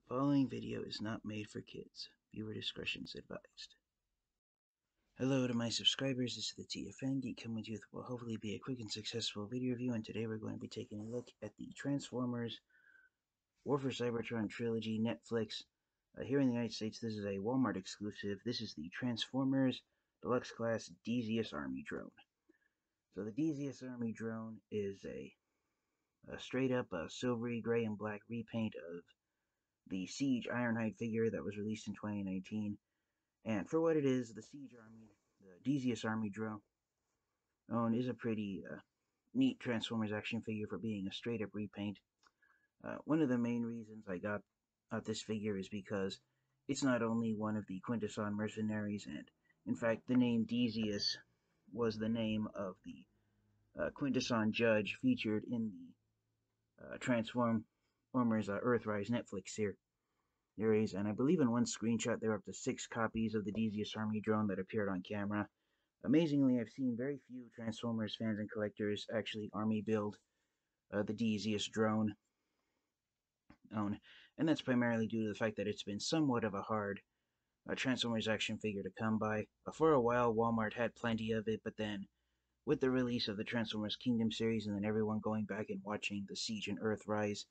Following video is not made for kids. Viewer discretion is advised. Hello to my subscribers, this is the TFN Geek coming to you with what will hopefully be a quick and successful video review, and today we're going to be taking a look at the Transformers War for Cybertron Trilogy Netflix. Here in the United States, this is a Walmart exclusive. This is the Transformers Deluxe Class Deseeus Army Drone. So the Deseeus Army Drone is a straight up silvery gray and black repaint of the Siege Ironhide figure that was released in 2019. And for what it is, the Siege Army, the Deseeus Army Drone, is a pretty neat Transformers action figure for being a straight up repaint. One of the main reasons I got this figure is because it's not only one of the Quintesson Mercenaries, and in fact, the name Deseeus was the name of the Quintesson Judge featured in the Transformers Earthrise Netflix series, and I believe in one screenshot there were up to 6 copies of the Deseeus Army Drone that appeared on camera. Amazingly, I've seen very few Transformers fans and collectors actually army build the Deseeus Drone, and that's primarily due to the fact that it's been somewhat of a hard Transformers action figure to come by. For a while, Walmart had plenty of it, but then with the release of the Transformers Kingdom series, and then everyone going back and watching the Siege and Earthrise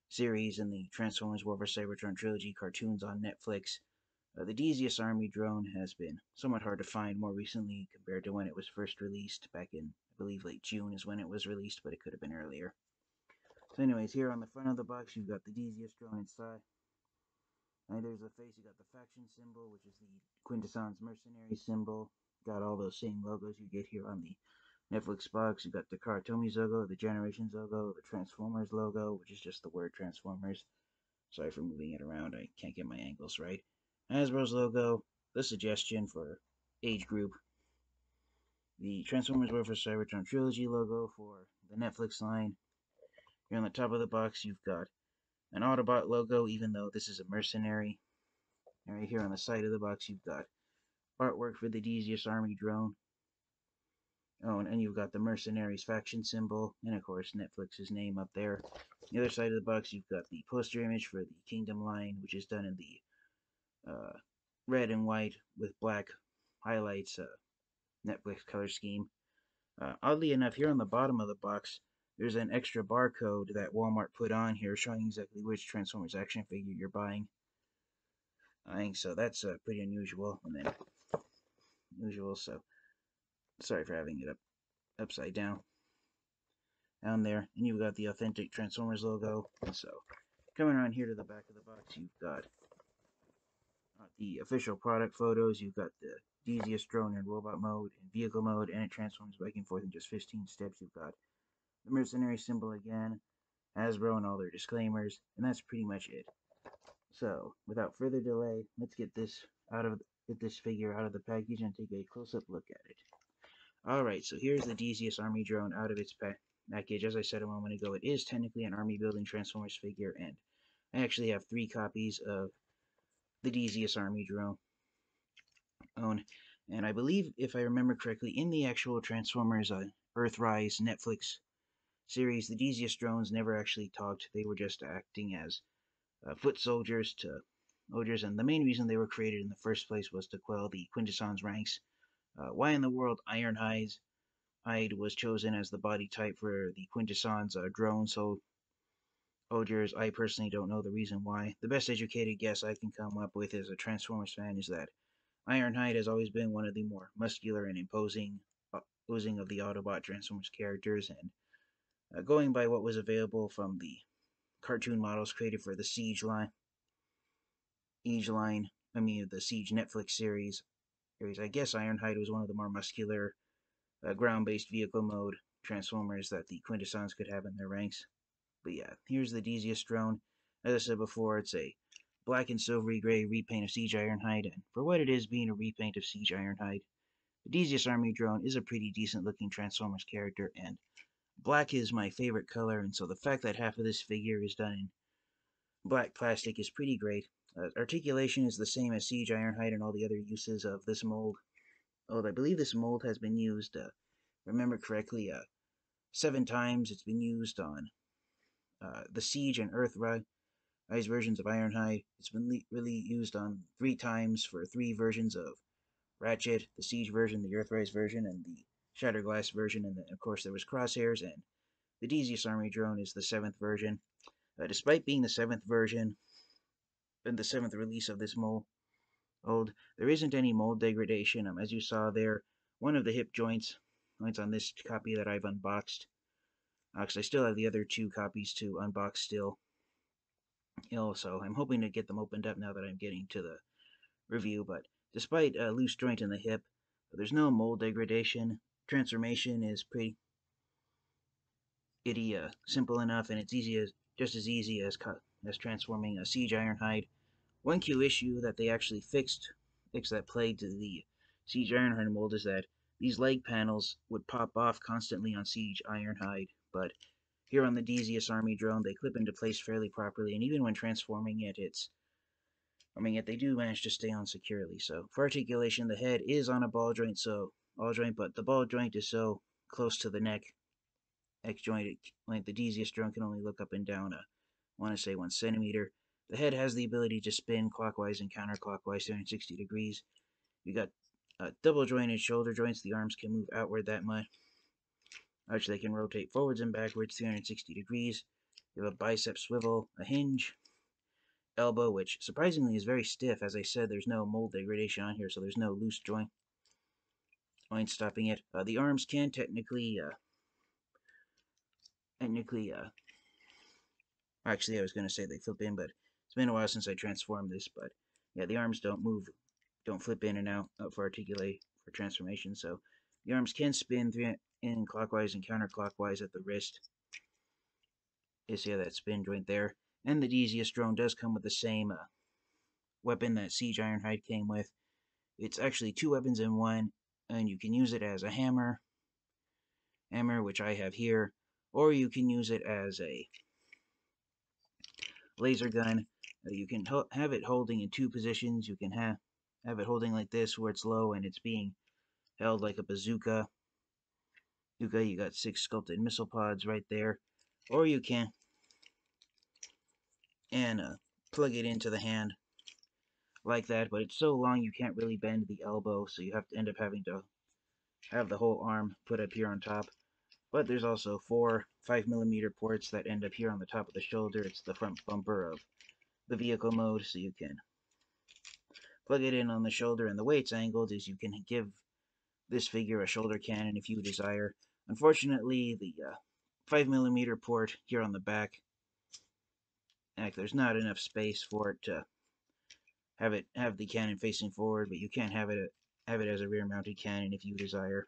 series and the Transformers War for Cybertron Trilogy cartoons on Netflix, the Deseeus Army Drone has been somewhat hard to find more recently compared to when it was first released back in, I believe, late June is when it was released, but it could have been earlier. So anyways, here on the front of the box, you've got the Deseeus Drone inside. And there's the face, you got the faction symbol, which is the Quintesson's Mercenary symbol. Got all those same logos you get here on the Netflix box. You got the Karatomi's logo, the Generations logo, the Transformers logo, which is just the word Transformers. Sorry for moving it around, I can't get my angles right. Hasbro's logo, the suggestion for age group, the Transformers War for Cybertron Trilogy logo for the Netflix line. Here on the top of the box, you've got an Autobot logo, even though this is a mercenary. And right here on the side of the box, you've got artwork for the Deseeus Army Drone. Oh, and you've got the Mercenaries faction symbol, and of course Netflix's name up there. On the other side of the box, you've got the poster image for the Kingdom line, which is done in the red and white with black highlights Netflix color scheme. Oddly enough, here on the bottom of the box, there's an extra barcode that Walmart put on here showing exactly which Transformers action figure you're buying. So that's pretty unusual. And then so sorry for having it upside down there. And you've got the authentic Transformers logo. And so coming around here to the back of the box, you've got the official product photos. You've got the Deseeus Drone in robot mode and vehicle mode, and it transforms back and forth in just 15 steps. You've got the mercenary symbol again, Hasbro and all their disclaimers, and that's pretty much it. So, without further delay, let's get this figure out of the package and take a close-up look at it. Alright, so here's the Deseeus Army Drone out of its package. As I said a moment ago, it is technically an army building Transformers figure, and I actually have 3 copies of the Deseeus Army Drone. And I believe, if I remember correctly, in the actual Transformers Earthrise Netflix series, the Deseeus drones never actually talked. They were just acting as foot soldiers to ogres, and the main reason they were created in the first place was to quell the Quintesson's ranks. Why in the world Ironhide was chosen as the body type for the Quintesson's drone ogres, I personally don't know the reason why. The best educated guess I can come up with as a Transformers fan is that Ironhide has always been one of the more muscular and imposing of the Autobot Transformers characters, and going by what was available from the cartoon models created for the the Siege Netflix series, I guess Ironhide was one of the more muscular, ground-based vehicle mode Transformers that the Quintessons could have in their ranks. But yeah, here's the Deseeus drone. As I said before, it's a black and silvery gray repaint of Siege Ironhide, and for what it is being a repaint of Siege Ironhide, the Deseeus Army Drone is a pretty decent looking Transformers character, and black is my favorite color, and so the fact that half of this figure is done in black plastic is pretty great. Articulation is the same as Siege Ironhide and all the other uses of this mold. I believe this mold has been used, remember correctly, 7 times. It's been used on the Siege and Earthrise versions of Ironhide. It's been really used on 3 times for 3 versions of Ratchet, the Siege version, the Earthrise version, and the Shatterglass version, and then, of course, there was Crosshairs, and the Deseeus Army Drone is the 7th version. Despite being the 7th version, and the 7th release of this mold, there isn't any mold degradation. As you saw there, one of the hip joints on this copy that I've unboxed, because I still have the other 2 copies to unbox still. So I'm hoping to get them opened up now that I'm getting to the review, but despite a loose joint in the hip, there's no mold degradation. Transformation is pretty simple enough, and it's just as easy as transforming a Siege Ironhide. One key issue that they actually fixed that plagued the Siege Ironhide mold is that these leg panels would pop off constantly on Siege Ironhide, but here on the Deseeus Army Drone, they clip into place fairly properly, and even when transforming it, they do manage to stay on securely. So for articulation, the head is on a ball joint, but the ball joint is so close to the neck joint, the Deseeus Drone can only look up and down, I want to say 1 centimeter. The head has the ability to spin clockwise and counterclockwise 360 degrees. You got double jointed shoulder joints. The arms can move outward that much. Actually, they can rotate forwards and backwards 360 degrees. You have a bicep swivel, a hinge, elbow, which surprisingly is very stiff. As I said, there's no mold degradation on here, so there's no loose joint stopping it. The arms can technically, actually, I was going to say they flip in, but it's been a while since I transformed this. But yeah, the arms don't flip in and out for articulate for transformation. So the arms can spin in clockwise and counterclockwise at the wrist. You see that spin joint there. And the Deseeus Drone does come with the same weapon that Siege Ironhide came with. It's actually 2 weapons in one, and you can use it as a hammer, which I have here, or you can use it as a laser gun. You can have it holding in 2 positions. You can have it holding like this, where it's low and it's being held like a bazooka. You got 6 sculpted missile pods right there, or you can plug it into the hand like that, but it's so long you can't really bend the elbow, so you have to end up having to have the whole arm put up here on top. But there's also 4 5mm ports that end up here on the top of the shoulder. It's the front bumper of the vehicle mode, so you can plug it in on the shoulder, and the way it's angled is you can give this figure a shoulder cannon if you desire. Unfortunately, the 5mm port here on the back, there's not enough space for it to have the cannon facing forward, but you can have it as a rear-mounted cannon if you desire.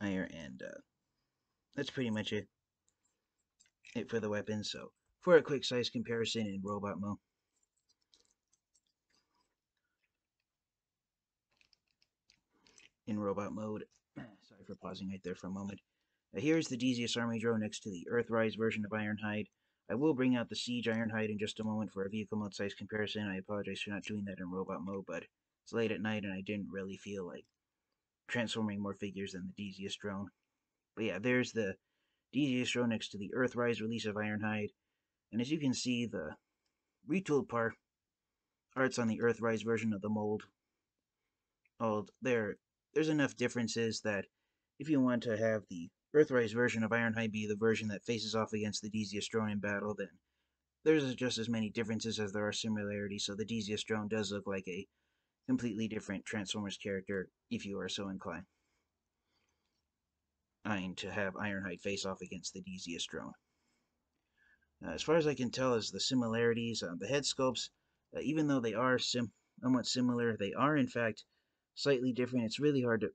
And that's pretty much it for the weapons. So for a quick size comparison in robot mode. Sorry for pausing right there for a moment. Here's the Deseeus Army Drone next to the Earthrise version of Ironhide. I will bring out the Siege Ironhide in just a moment for a vehicle mode size comparison. I apologize for not doing that in robot mode, but it's late at night and I didn't really feel like transforming more figures than the Deseeus Drone. But yeah, there's the Deseeus Drone next to the Earthrise release of Ironhide. And as you can see, the retooled parts on the Earthrise version of the mold, there's enough differences that if you want to have the Earthrise version of Ironhide be the version that faces off against the Deseeus Drone in battle, then there's just as many differences as there are similarities, so the Deseeus Drone does look like a completely different Transformers character if you are so inclined to have Ironhide face off against the Deseeus Drone. As far as I can tell, as the similarities, the head sculpts, even though they are somewhat similar, they are in fact slightly different. It's really hard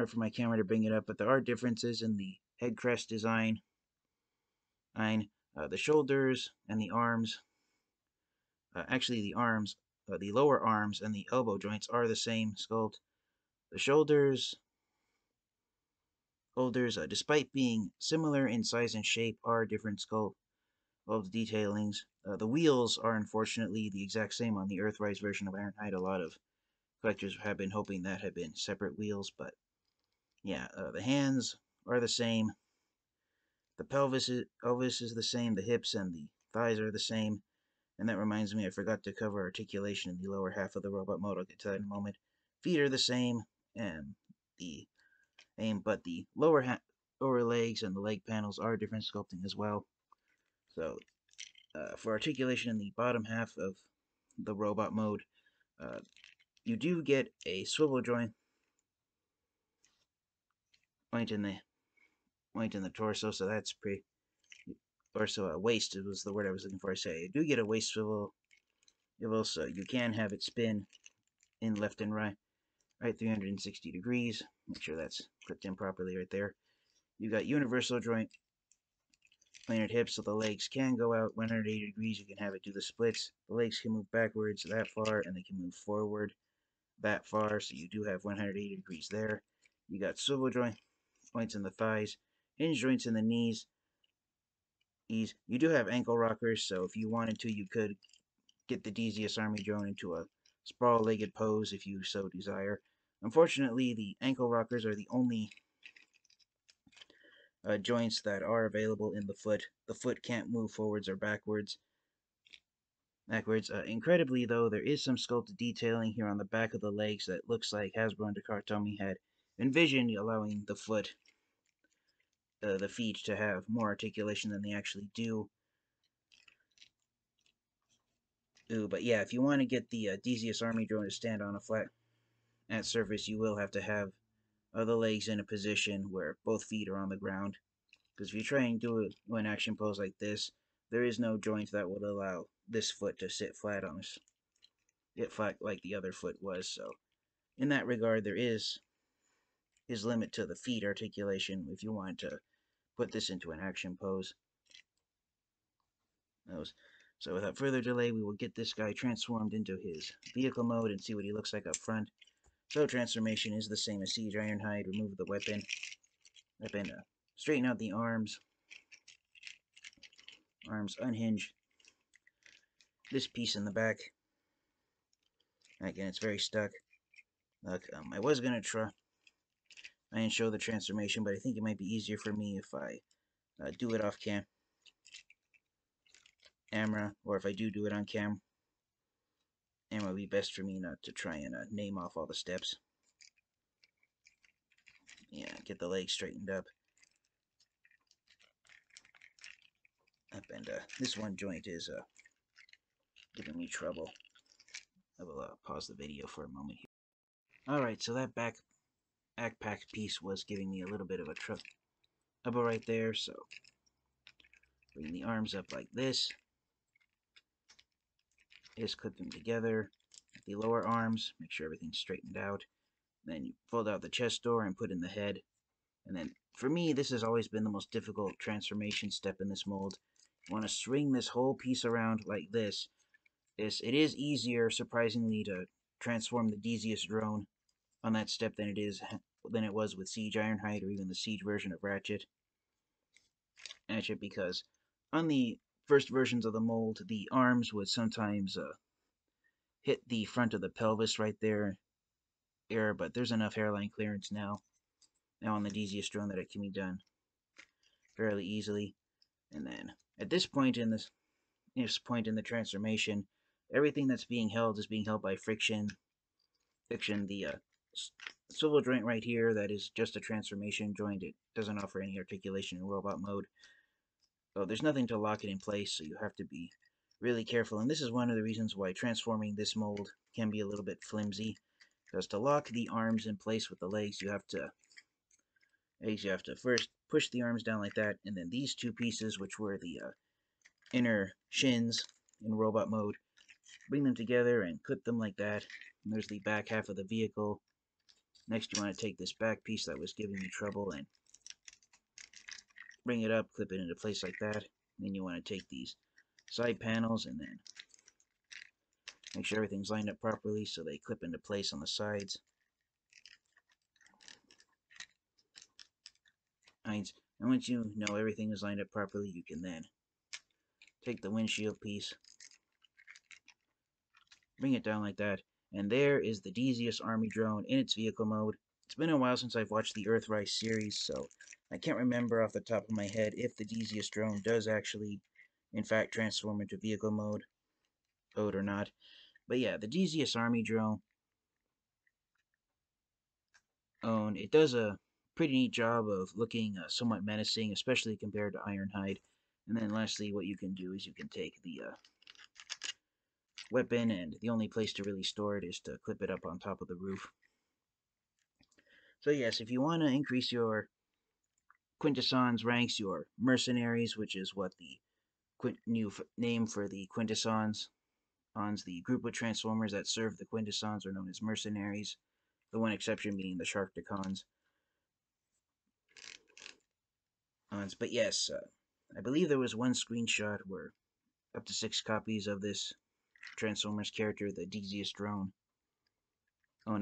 for my camera to bring it up, but there are differences in the head crest design, the shoulders and the arms. Actually, the lower arms and the elbow joints are the same sculpt. The shoulders, despite being similar in size and shape, are different sculpt of the detailings. The wheels are unfortunately the exact same on the Earthrise version of Ironhide. A lot of collectors have been hoping that had been separate wheels, but yeah, the hands are the same. The pelvis is the same, the hips and the thighs are the same. And that reminds me, I forgot to cover articulation in the lower half of the robot mode. I'll get to that in a moment. Feet are the same, and but the lower legs and the leg panels are different sculpting as well. So for articulation in the bottom half of the robot mode, you do get a swivel joint in the torso, so that's pretty. Torso waist was the word I was looking for. I say you do get a waist swivel. You can have it spin in left and right 360 degrees. Make sure that's clipped in properly right there. You got universal joint, planar hips, so the legs can go out 180 degrees. You can have it do the splits. The legs can move backwards that far, and they can move forward that far, so you do have 180 degrees there. You got swivel joints in the thighs, hinge joints in the knees. You do have ankle rockers, so if you wanted to, you could get the Deseeus Army Drone into a sprawl-legged pose if you so desire. Unfortunately, the ankle rockers are the only joints that are available in the foot. The foot can't move forwards or backwards. Incredibly, though, there is some sculpted detailing here on the back of the legs that looks like Hasbro and Takatomi had envisioned allowing the feet to have more articulation than they actually do. But yeah, if you want to get the Deseeus Army Drone to stand on a flat surface, you will have to have the legs in a position where both feet are on the ground. Because if you try and do an action pose like this, there is no joint that would allow this foot to sit flat on flat like the other foot was. So in that regard, there is limit to the feet articulation if you want to put this into an action pose. So without further delay, we will get this guy transformed into his vehicle mode and see what he looks like up front. So transformation is the same as Siege Ironhide. Remove the weapon, straighten out the arms unhinge this piece in the back. Again, it's very stuck. Look, I was gonna try and show the transformation, but I think it might be easier for me if I do it off camera, or if I do it on camera, it would be best for me not to try and name off all the steps. Yeah, get the legs straightened up. And this one joint is giving me trouble. I will pause the video for a moment here. Alright, so that backpack piece was giving me a little bit of a trouble right there, so bring the arms up like this. Just clip them together. The lower arms, make sure everything's straightened out. Then you fold out the chest door and put in the head. And then, for me, this has always been the most difficult transformation step in this mold. You want to swing this whole piece around like this. It is easier, surprisingly, to transform the Deseeus drone on that step than it was with Siege Ironhide or even the Siege version of Ratchet, because on the first versions of the mold, the arms would sometimes hit the front of the pelvis right there, but there's enough hairline clearance now on the Deseeus drone that it can be done fairly easily. And then at this point in the transformation, everything that's being held is being held by friction. The swivel joint right here, that is just a transformation joint. It doesn't offer any articulation in robot mode. So there's nothing to lock it in place, so you have to be really careful. And this is one of the reasons why transforming this mold can be a little bit flimsy. Because to lock the arms in place with the legs, you have to first push the arms down like that, and then these two pieces, which were the inner shins in robot mode, bring them together and clip them like that. And there's the back half of the vehicle. Next, you want to take this back piece that was giving you trouble and bring it up, clip it into place like that. And then you want to take these side panels and then make sure everything's lined up properly so they clip into place on the sides. And once you know everything is lined up properly, you can then take the windshield piece, bring it down like that, and there is the Deseeus Army Drone in its vehicle mode. It's been a while since I've watched the Earthrise series, so I can't remember off the top of my head if the Deseeus drone does actually, in fact, transform into vehicle mode or not. But yeah, the Deseeus Army Drone, it does a pretty neat job of looking somewhat menacing, especially compared to Ironhide. And then lastly, what you can do is you can take the weapon, and the only place to really store it is to clip it up on top of the roof. So yes, if you want to increase your Quintesson's ranks, your mercenaries, which is what the new name for the Quintessons, the group of Transformers that serve the Quintessons are known as mercenaries, the one exception being the Sharkticons. But yes, I believe there was one screenshot where up to 6 copies of this Transformers character, the Deseeus Drone,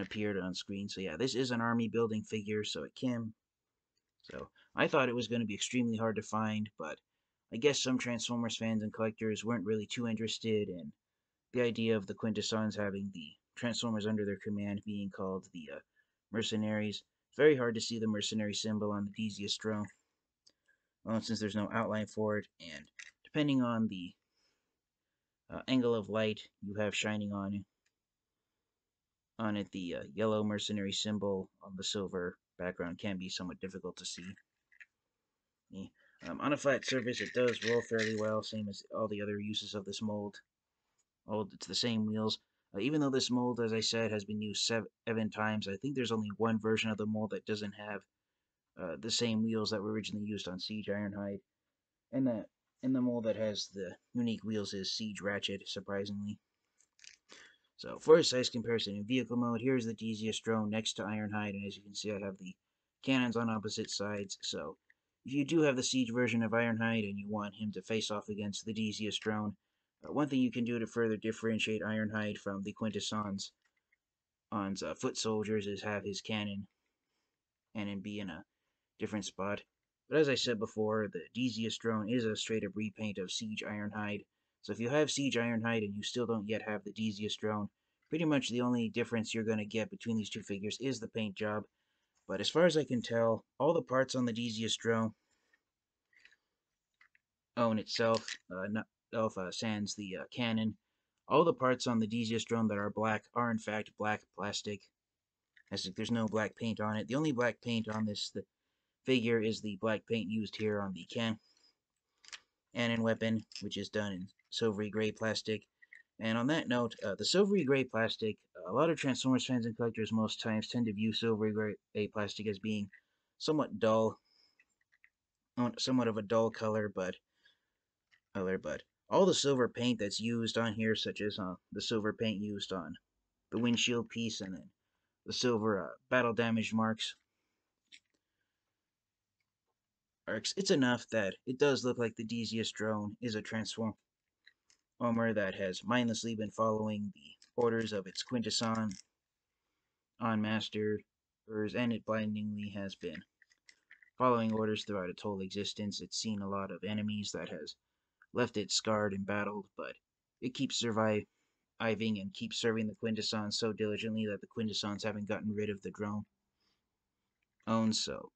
appeared on screen. So yeah, this is an army building figure, so it can. So I thought it was going to be extremely hard to find, but I guess some Transformers fans and collectors weren't really too interested in the idea of the Quintessons having the Transformers under their command being called the Mercenaries. It's very hard to see the mercenary symbol on the Deseeus drone, since there's no outline for it, and depending on the angle of light you have shining on it, the yellow mercenary symbol on the silver background can be somewhat difficult to see. On a flat surface, it does roll fairly well, same as all the other uses of this mold. It's the same wheels. Even though this mold, as I said, has been used 7 times, I think there's only one version of the mold that doesn't have the same wheels that were originally used on Siege Ironhide. And the mold that has the unique wheels is Siege Ratchet, surprisingly. So for a size comparison in vehicle mode, here's the Deseeus drone next to Ironhide, and as you can see, I have the cannons on opposite sides. So if you do have the Siege version of Ironhide and you want him to face off against the Deseeus drone, one thing you can do to further differentiate Ironhide from the Quintessons foot soldiers is have his cannon be in a different spot. But as I said before, the Deseeus drone is a straight up repaint of Siege Ironhide. So if you have Siege Ironhide and you still don't yet have the Deseeus drone, pretty much the only difference you're going to get between these two figures is the paint job. But as far as I can tell, all the parts on the Deseeus drone own itself, not sans the cannon. All the parts on the Deseeus drone that are black are in fact black plastic. As if there's no black paint on it. The only black paint on this figure is the black paint used here on the cannon weapon, which is done in silvery gray plastic. And on that note, the silvery gray plastic, a lot of Transformers fans and collectors most times tend to view silvery gray plastic as being somewhat dull, somewhat of a dull color, but all the silver paint that's used on here, such as the silver paint used on the windshield piece and then the silver battle damage marks, it's enough that it does look like the Deseeus drone is a Transformer that has mindlessly been following the orders of its Quintesson on masters, and it blindingly has been following orders throughout its whole existence. It's seen a lot of enemies that has left it scarred and battled, but it keeps surviving and keeps serving the Quintessons so diligently that the Quintessons haven't gotten rid of the drone. So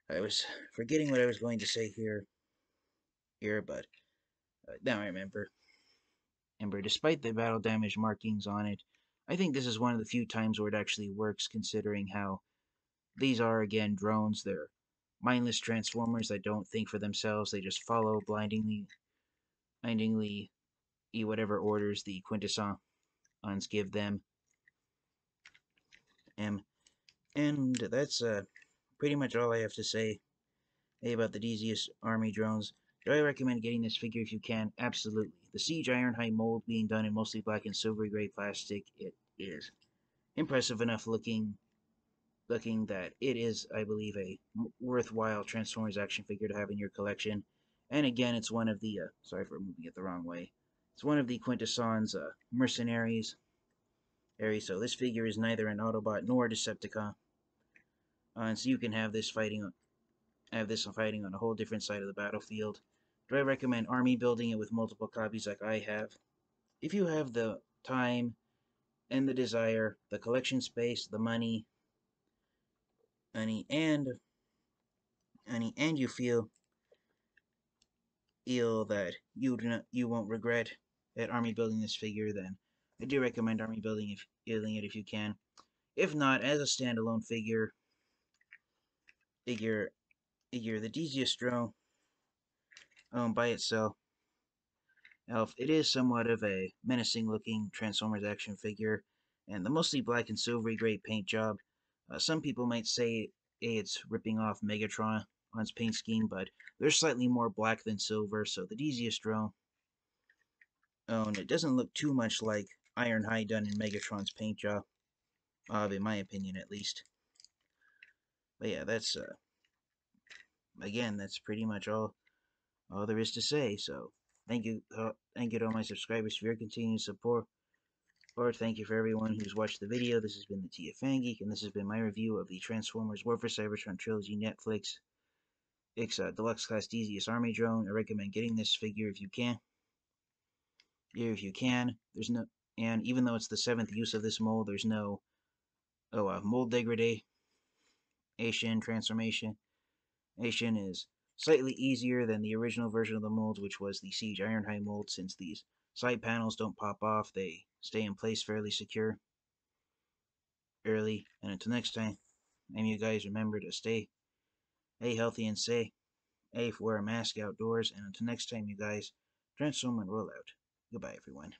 I was forgetting what I was going to say here, but now I remember. Despite the battle damage markings on it, I think this is one of the few times where it actually works, considering how these are, again, drones. They're mindless Transformers that don't think for themselves. They just follow blindingly whatever orders the Quintessons give them. And that's pretty much all I have to say about the Deseeus Army drones. Do I recommend getting this figure if you can? Absolutely. The Siege Ironhide mold being done in mostly black and silvery gray plastic, it is impressive enough looking that it is, I believe, a worthwhile Transformers action figure to have in your collection. And again, it's one of the, sorry for moving it the wrong way, it's one of the Quintesson's mercenaries. So this figure is neither an Autobot nor a Decepticon. And so you can have this fighting on a whole different side of the battlefield. Do I recommend army building it with multiple copies like I have? If you have the time and the desire, the collection space, the money, and you feel that you won't regret at army building this figure, then I do recommend army building it if you can. If not, as a standalone figure the Deseeus Drone by itself. Now, it is somewhat of a menacing looking Transformers action figure, and the mostly black and silvery gray paint job. Some people might say it's ripping off Megatron on its paint scheme, but there's slightly more black than silver, so the Deseeus Drone, and it doesn't look too much like Ironhide done in Megatron's paint job, in my opinion at least. But yeah, that's again, that's pretty much all there is to say. So thank you to all my subscribers for your continued support. Or thank you for everyone who's watched the video. This has been the TFN Geek, and this has been my review of the Transformers War for Cybertron Trilogy Netflix X Deluxe Class Deseeus Army Drone. I recommend getting this figure if you can. There's no, and even though it's the 7th use of this mold, there's no mold degradation transformation. Nation is slightly easier than the original version of the mold, which was the Siege Ironhide mold, since these side panels don't pop off, they stay in place fairly secure early. And until next time, and you guys remember to stay healthy and safe, wear a mask outdoors, and until next time, you guys, transform and roll out. Goodbye, everyone.